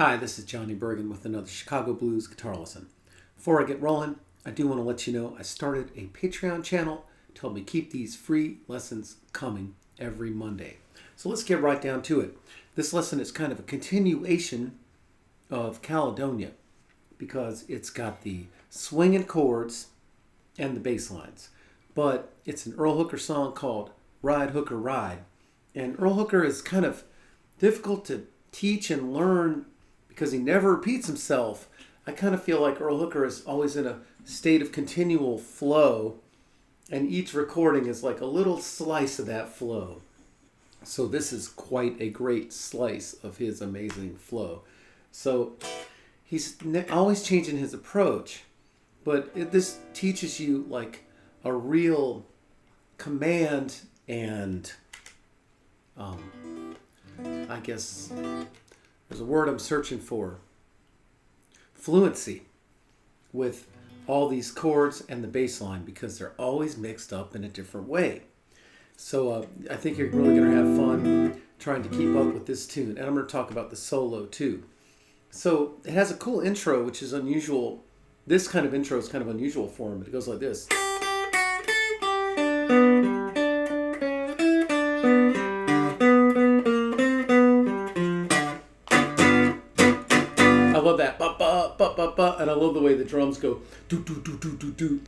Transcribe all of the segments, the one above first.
Hi, this is Johnny Burgin with another Chicago Blues guitar lesson. Before I get rolling, I do want to let you know I started a Patreon channel to help me keep these free lessons coming every Monday. So let's get right down to it. This lesson is kind of a continuation of Caledonia because it's got the swinging chords and the bass lines. But it's an Earl Hooker song called Ride Hooker Ride. And Earl Hooker is kind of difficult to teach and learn because he never repeats himself. I kind of feel like Earl Hooker is always in a state of continual flow, and each recording is like a little slice of that flow. So this is quite a great slice of his amazing flow. So he's always changing his approach, but this teaches you like a real command and I guess there's a word I'm searching for. Fluency with all these chords and the bass line because they're always mixed up in a different way. So I think you're really going to have fun trying to keep up with this tune. And I'm going to talk about the solo too. So it has a cool intro, which is unusual. This kind of intro is kind of unusual for him, but it goes like this. I love that, and I love the way the drums go, do, do, do, do, do, do.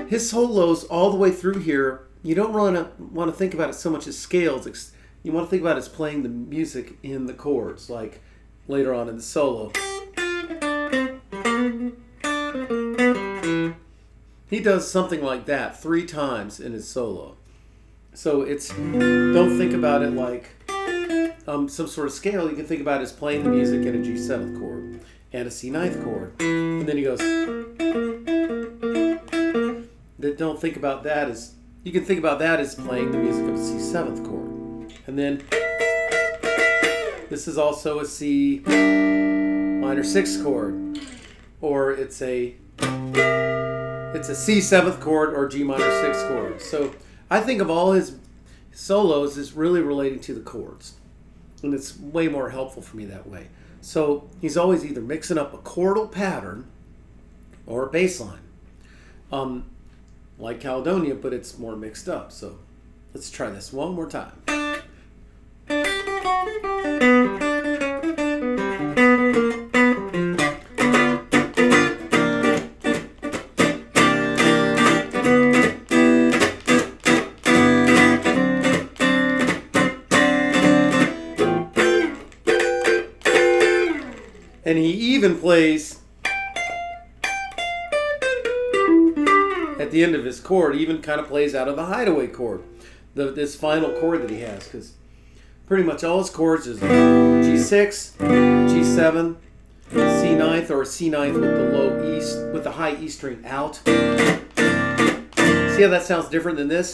His solos all the way through here, you don't want to think about it so much as scales. You want to think about it as playing the music in the chords, like later on in the solo. He does something like that 3 times in his solo. So don't think about it like some sort of scale. You can think about it as playing the music in a G7th chord and a C9th chord. And then he goes, don't think about that as, you can think about that as playing the music of a C7th chord. And then this is also a C minor 6 chord, or it's a C7th chord or G minor 6 chord. So I think of all his solos as really relating to the chords. And it's way more helpful for me that way. So he's always either mixing up a chordal pattern or a bass line. Like Caledonia, but it's more mixed up. So let's try this one more time. And he even plays at the end of his chord, even kind of plays out of the hideaway chord, this final chord that he has, because pretty much all his chords is G6, G7, C9th, or C9th with the low E, with the high E string out. See how that sounds different than this?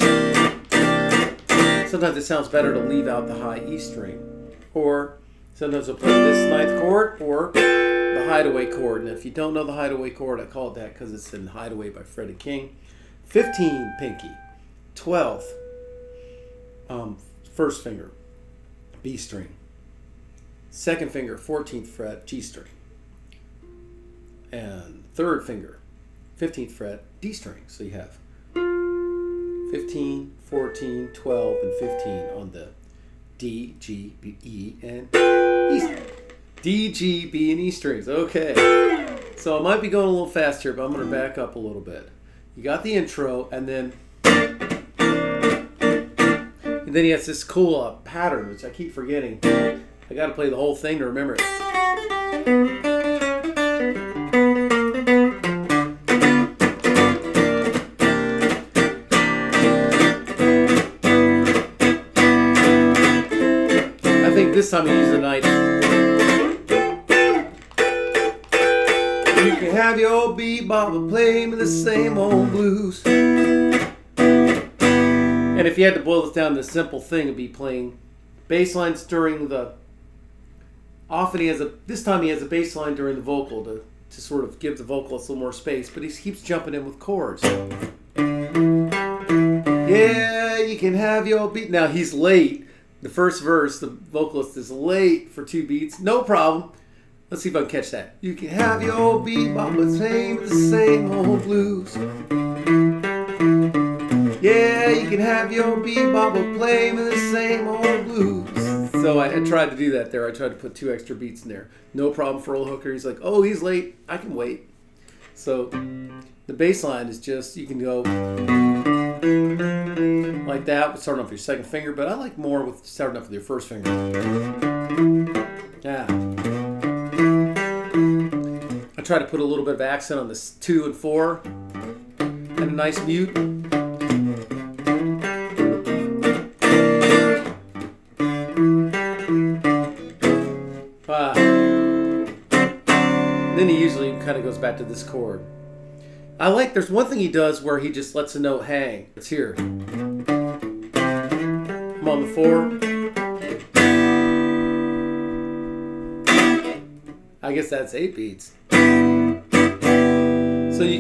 Sometimes it sounds better to leave out the high E string, or sometimes I'll play this 9th chord or the hideaway chord. And if you don't know the hideaway chord, I call it that because it's in Hideaway by Freddie King. 15 pinky, 12th, first finger, B string. Second finger, 14th fret, G string. And third finger, 15th fret, D string. So you have 15, 14, 12, and 15 on the D, G, B, E, and E. D, G, B, and E strings. Okay. So I might be going a little fast here, but I'm going to back up a little bit. You got the intro, and then he has this cool pattern, which I keep forgetting. I got to play the whole thing to remember it. I think this time he used the knife. You can have your old bebop, but play me the same old blues. And if you had to boil this down to a simple thing, it'd be playing bass lines during the. Often this time he has a bass line during the vocal to sort of give the vocalist a little more space, but he keeps jumping in with chords. Yeah, you can have your beat. Now he's late. The first verse, the vocalist is late for 2 beats. No problem. Let's see if I can catch that. You can have your old bebop, but same the same old blues. Yeah, you can have your bebop, but playing the same old blues. So I tried to do that there. I tried to put 2 extra beats in there. No problem for Earl Hooker. He's like, oh, he's late. I can wait. So the bass line is just, you can go like that, starting off with your second finger, but I like more with starting off with your first finger. Yeah. I try to put a little bit of accent on this 2 and 4 and a nice mute. Then he usually kind of goes back to this chord. There's one thing he does where he just lets a note hang. It's here. I'm on the 4. I guess that's 8 beats. So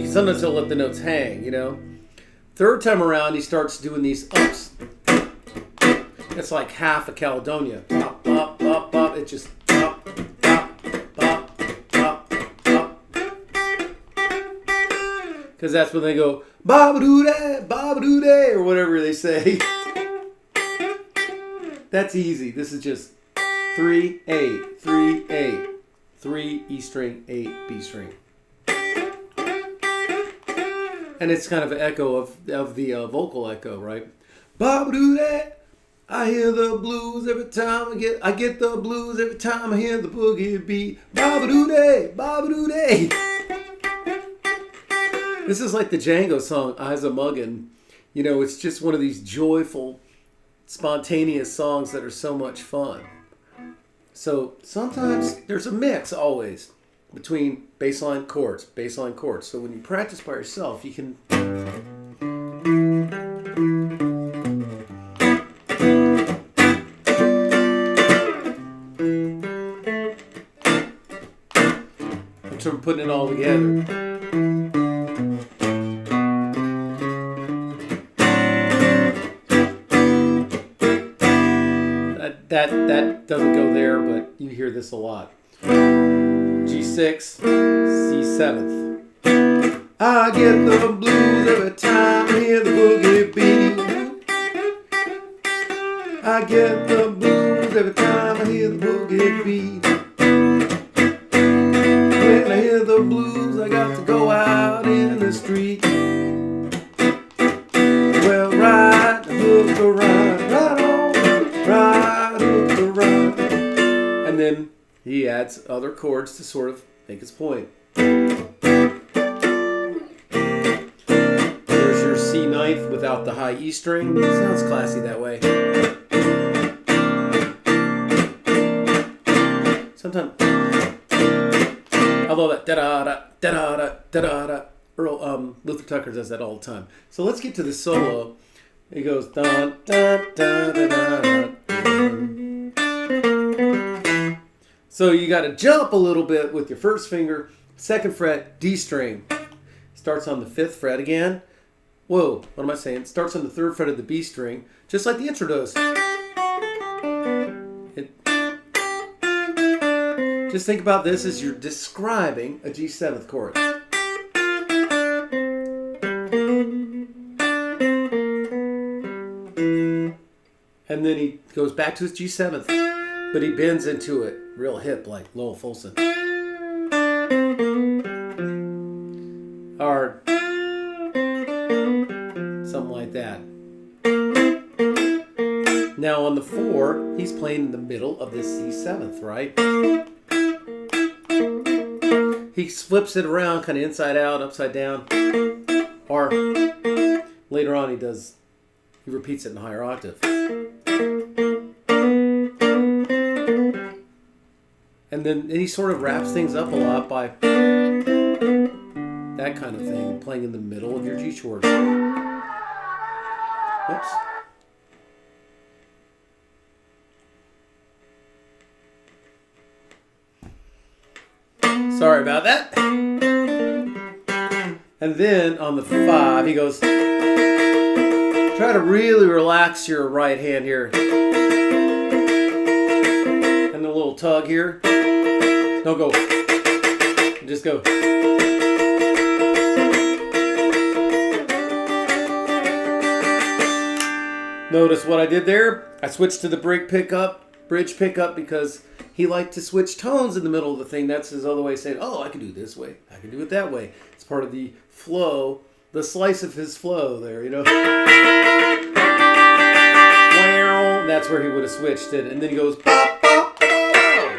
sometimes he'll let the notes hang, you know. Third time around, he starts doing these ups. It's like half a Caledonia. Bop, bop, bop, bop. It just bop, bop, bop, bop, bop. Because that's when they go ba-ba-doo-day, or whatever they say. That's easy. This is just 3, 8, 3, 8, 3, E string, 8, B string. And it's kind of an echo of the vocal echo, right? Ba-ba-doo-day. I hear the blues every time I get the blues every time I hear the boogie beat. Ba-ba-doo-day, ba-ba-doo-day. This is like the Django song, Eyes a Muggin'. You know, it's just one of these joyful, spontaneous songs that are so much fun. So sometimes there's a mix always between bass line chords. So when you practice by yourself, you can... I'm putting it all together. That doesn't go there, but you hear this a lot. G6, C7th. I get the blues every time I hear the boogie beat. I get the blues every time I hear the boogie beat. When I hear the blues, I got to go out in the street. Well, right hook around, right on, right hook around. And then he adds other chords to sort of make his point. There's your C ninth without the high E string. It sounds classy that way. Sometimes I love that da-da-da, da-da-da, da-da-da. Earl Luther Tucker does that all the time. So let's get to the solo. He goes dun dun dun dun dun dun. So you got to jump a little bit with your first finger, second fret, D string. Starts on the 5th fret again. Whoa, what am I saying? Starts on the 3rd fret of the B string, just like the intro does. Just think about this as you're describing a G7th chord. And then he goes back to his G7th, but he bends into it real hip like Lowell Fulson. Or something like that. Now on the 4, he's playing in the middle of this C7th, right? He flips it around kind of inside out, upside down. Or later on he repeats it in a higher octave. And then he sort of wraps things up a lot by that kind of thing, playing in the middle of your G chord. Whoops. Sorry about that. And then on the 5, he goes, try to really relax your right hand here. And a little tug here. Don't go. Just go. Notice what I did there? I switched to the bridge pickup, because he liked to switch tones in the middle of the thing. That's his other way of saying, oh, I can do it this way. I can do it that way. It's part of the flow, the slice of his flow there, you know. That's where he would have switched it. And then he goes, bop, bop, bop.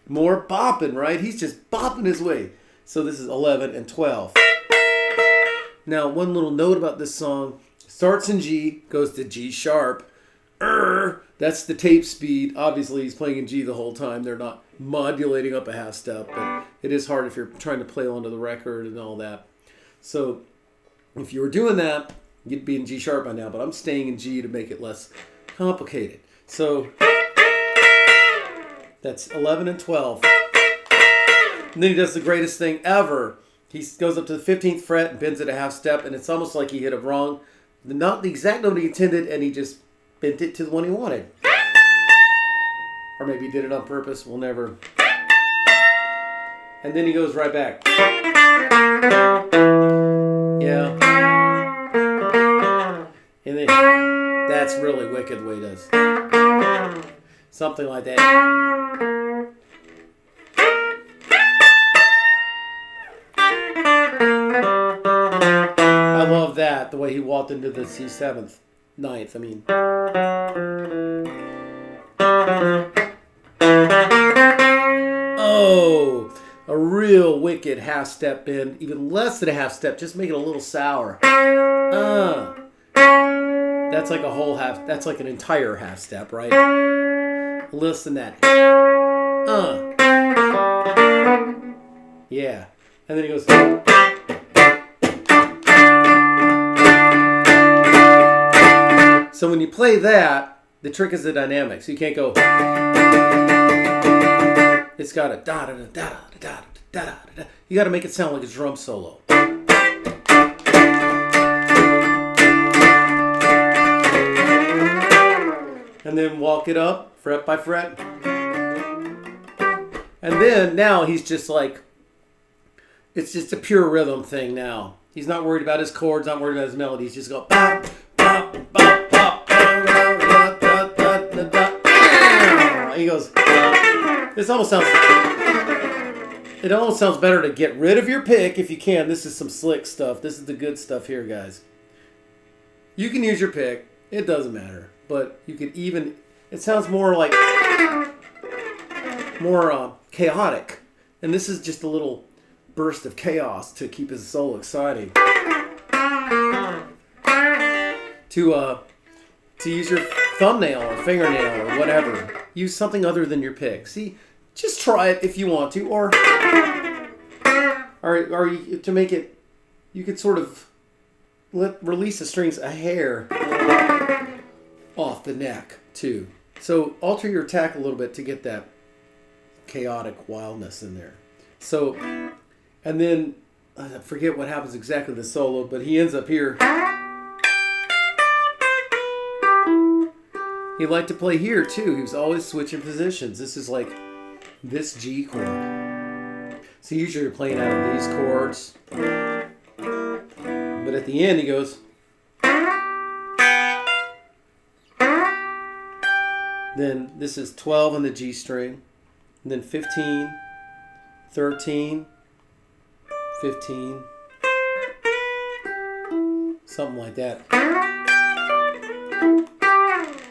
More bopping, right? He's just bopping his way. So this is 11 and 12. Now, one little note about this song. Starts in G, goes to G sharp. That's the tape speed. Obviously, he's playing in G the whole time. They're not modulating up a half step, but it is hard if you're trying to play onto the record and all that. So if you were doing that, you'd be in G sharp by now, but I'm staying in G to make it less complicated. So that's 11 and 12. And then he does the greatest thing ever. He goes up to the 15th fret and bends it a half step, and it's almost like he hit it wrong. Not the exact note he intended, and he just bent it to the one he wanted. Or maybe he did it on purpose. We'll never. And then he goes right back. Yeah. And then that's really wicked the way he does. Something like that. I love that, the way he walked into the C7th, 9th, I mean. Oh, a real wicked half step bend, even less than a half step, just make it a little sour. That's like a whole half, that's like an entire half step, right? Less than that. Yeah. And then he goes. So when you play that, the trick is the dynamics. You can't go. It's got a da da da da da da da da da. You got to make it sound like a drum solo. And then walk it up, fret by fret. And then now he's just like, it's just a pure rhythm thing now. He's not worried about his chords, not worried about his melody. He's just go bop, bop, bop, bop, da, da, da, da, da. He goes, this almost sounds, it almost sounds better to get rid of your pick if you can. This is some slick stuff. This is the good stuff here, guys. You can use your pick. It doesn't matter. But you could even, it sounds more like, more chaotic. And this is just a little burst of chaos to keep his soul exciting. To use your thumbnail or fingernail or whatever. Use something other than your pick. See, just try it if you want to. Or to make it, you could sort of release the strings a hair off the neck too. So alter your attack a little bit to get that chaotic wildness in there. So, and then I forget what happens exactly the solo, but he ends up here. He liked to play here too. He was always switching positions. This is like this G chord. So usually you're playing out of these chords. But at the end he goes. Then this is 12 on the G string. And then 15, 13, 15. Something like that.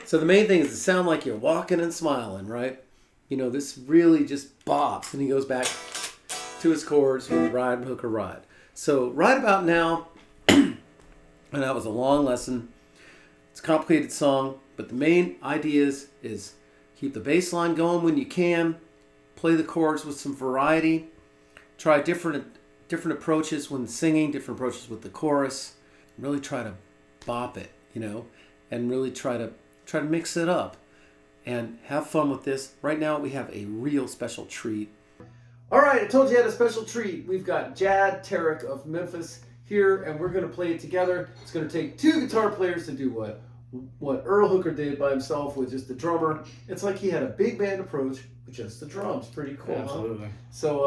So the main thing is to sound like you're walking and smiling, right? You know, this really just bops. And he goes back to his chords with Ride, Hooker, Ride. So right about now, and that was a long lesson. It's a complicated song, but the main idea is keep the bass line going when you can. Play the chords with some variety. Try different approaches when singing, different approaches with the chorus. Really try to bop it, you know, and really try to mix it up and have fun with this. Right now we have a real special treat. All right, I told you I had a special treat. We've got Jad Tariq of Memphis here, and we're going to play it together. It's going to take two guitar players to do what? what Earl Hooker did by himself with just the drummer. It's like he had a big band approach with just the drums. Pretty cool, Absolutely. huh? So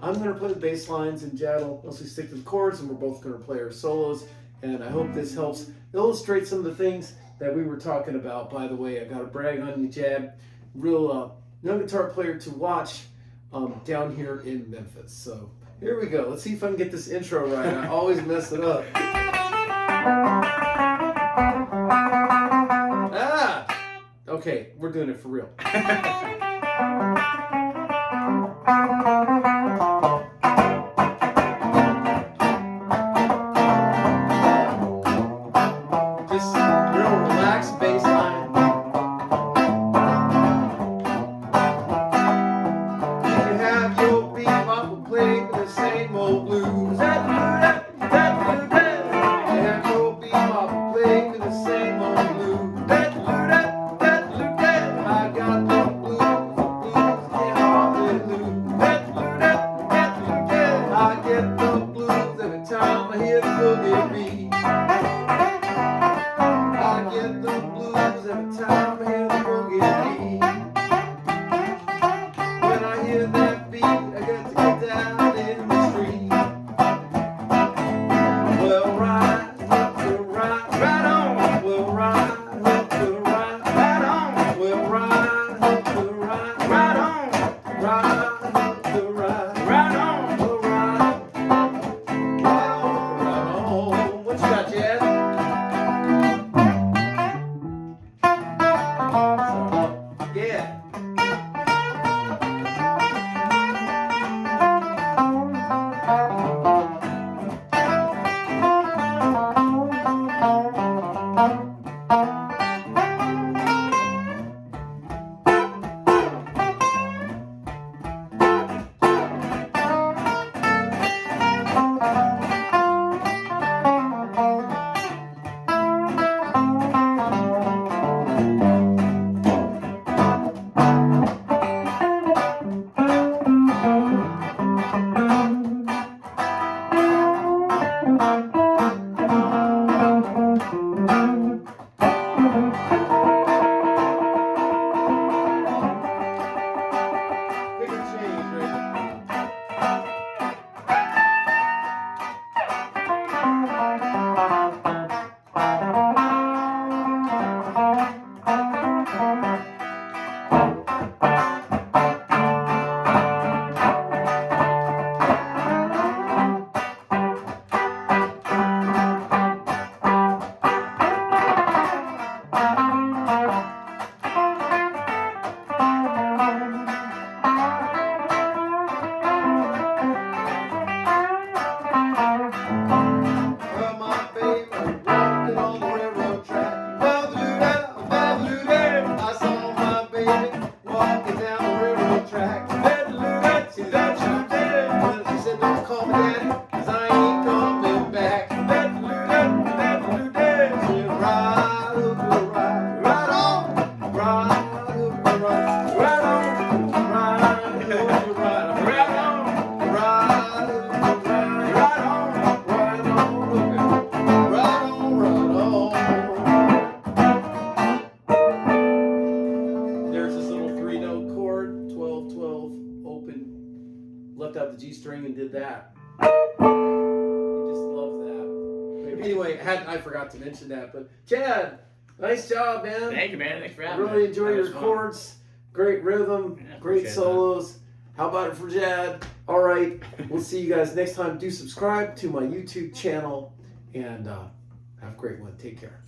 I'm going to play the bass lines, and Jad will mostly stick to the chords, and we're both going to play our solos. And I hope this helps illustrate some of the things that we were talking about. By the way, I got to brag on you, Jad. Real young guitar player to watch down here in Memphis. So here we go. Let's see if I can get this intro right. I always mess it up. Okay, we're doing it for real. Just real relaxed bass line. You can have your bebop and play the same old blues. You can have your bebop and play the same old blues. G string and did that. He just loves that. Anyway, I forgot to mention that, but Jad, nice job, man. Thank you, man. Thanks for having me. Really enjoy your chords. Great rhythm, great solos. That. How about it for Jad? All right, we'll see you guys next time. Do subscribe to my YouTube channel, and have a great one. Take care.